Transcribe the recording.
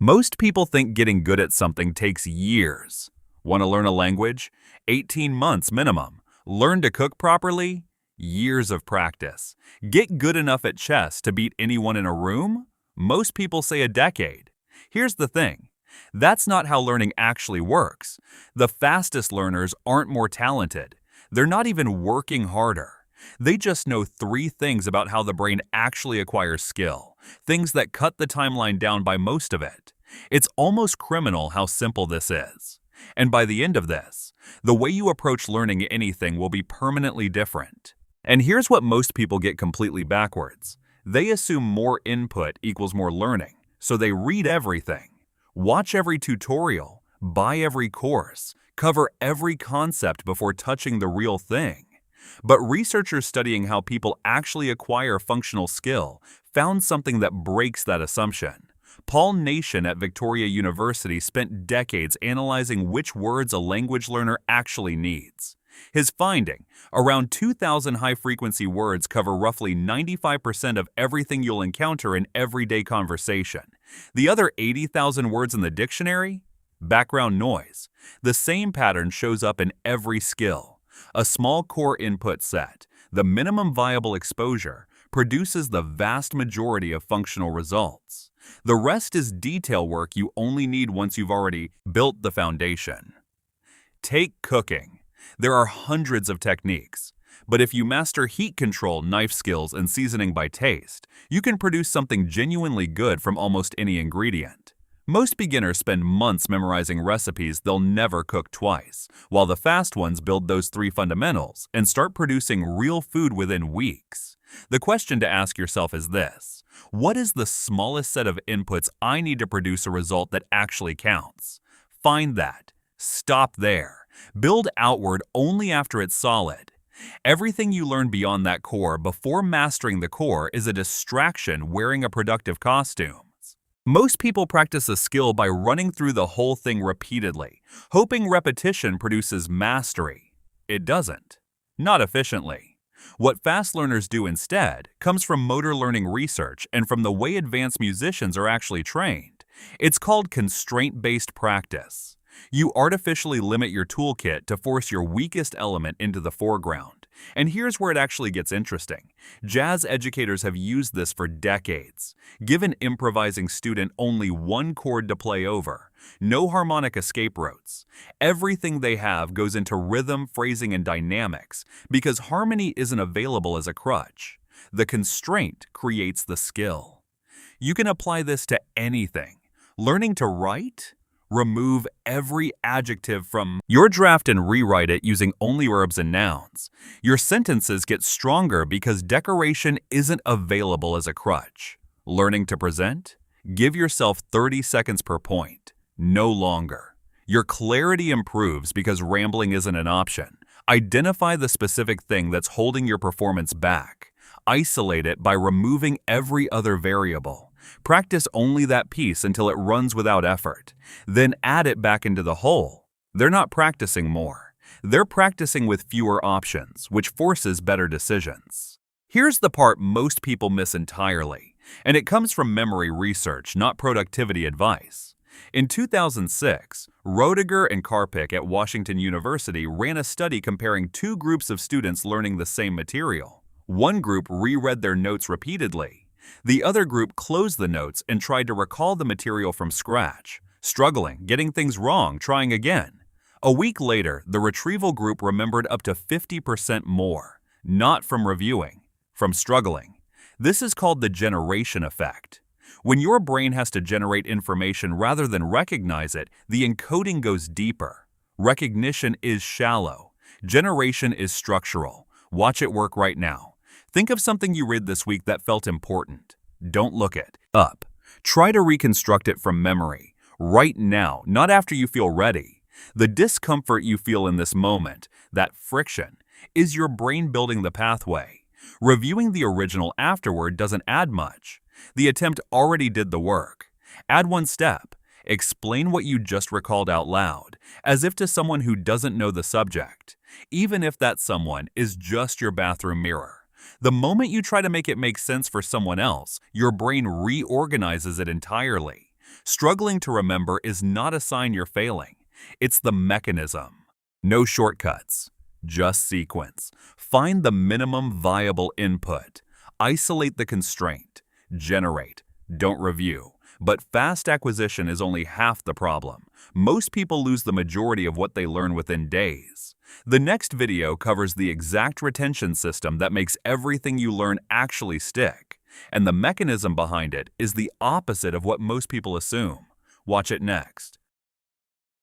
Most people think getting good at something takes years. Want to learn a language? 18 months minimum. Learn to cook properly? Years of practice. Get good enough at chess to beat anyone in a room? Most people say a decade. Here's the thing. That's not how learning actually works. The fastest learners aren't more talented. They're not even working harder. They just know three things about how the brain actually acquires skill, things that cut the timeline down by most of it. It's almost criminal how simple this is. And by the end of this, the way you approach learning anything will be permanently different. And here's what most people get completely backwards. They assume more input equals more learning, so they read everything, watch every tutorial, buy every course, cover every concept before touching the real thing. But researchers studying how people actually acquire functional skill found something that breaks that assumption. Paul Nation at Victoria University spent decades analyzing which words a language learner actually needs. His finding, around 2,000 high-frequency words cover roughly 95% of everything you'll encounter in everyday conversation. The other 80,000 words in the dictionary? Background noise. The same pattern shows up in every skill. A small core input set, the minimum viable exposure, produces the vast majority of functional results. The rest is detail work you only need once you've already built the foundation. Take cooking. There are hundreds of techniques, but if you master heat control, knife skills, and seasoning by taste, you can produce something genuinely good from almost any ingredient. Most beginners spend months memorizing recipes they'll never cook twice, while the fast ones build those three fundamentals and start producing real food within weeks. The question to ask yourself is this: what is the smallest set of inputs I need to produce a result that actually counts? Find that. Stop there. Build outward only after it's solid. Everything you learn beyond that core before mastering the core is a distraction wearing a productive costume. Most people practice a skill by running through the whole thing repeatedly, hoping repetition produces mastery. It doesn't. Not efficiently. What fast learners do instead comes from motor learning research and from the way advanced musicians are actually trained. It's called constraint-based practice. You artificially limit your toolkit to force your weakest element into the foreground. And here's where it actually gets interesting. Jazz educators have used this for decades. Give an improvising student only one chord to play over, no harmonic escape routes. Everything they have goes into rhythm, phrasing, and dynamics because harmony isn't available as a crutch. The constraint creates the skill. You can apply this to anything. Learning to write? Remove every adjective from your draft and rewrite it using only verbs and nouns. Your sentences get stronger because decoration isn't available as a crutch. Learning to present? Give yourself 30 seconds per point, no longer. Your clarity improves because rambling isn't an option. Identify the specific thing that's holding your performance back. Isolate it by removing every other variable. Practice only that piece until it runs without effort. Then add it back into the whole. They're not practicing more. They're practicing with fewer options, which forces better decisions. Here's the part most people miss entirely, and it comes from memory research, not productivity advice. In 2006, Roediger and Karpik at Washington University ran a study comparing two groups of students learning the same material. One group reread their notes repeatedly. The other group closed the notes and tried to recall the material from scratch, struggling, getting things wrong, trying again. A week later, the retrieval group remembered up to 50% more, not from reviewing, from struggling. This is called the generation effect. When your brain has to generate information rather than recognize it, the encoding goes deeper. Recognition is shallow. Generation is structural. Watch it work right now. Think of something you read this week that felt important. Don't look it up. Try to reconstruct it from memory, right now, not after you feel ready. The discomfort you feel in this moment, that friction, is your brain building the pathway. Reviewing the original afterward doesn't add much. The attempt already did the work. Add one step. Explain what you just recalled out loud, as if to someone who doesn't know the subject, even if that someone is just your bathroom mirror. The moment you try to make it make sense for someone else, your brain reorganizes it entirely. Struggling to remember is not a sign you're failing. It's the mechanism. No shortcuts, just sequence. Find the minimum viable input. Isolate the constraint. Generate. Don't review. But fast acquisition is only half the problem. Most people lose the majority of what they learn within days. The next video covers the exact retention system that makes everything you learn actually stick. And the mechanism behind it is the opposite of what most people assume. Watch it next.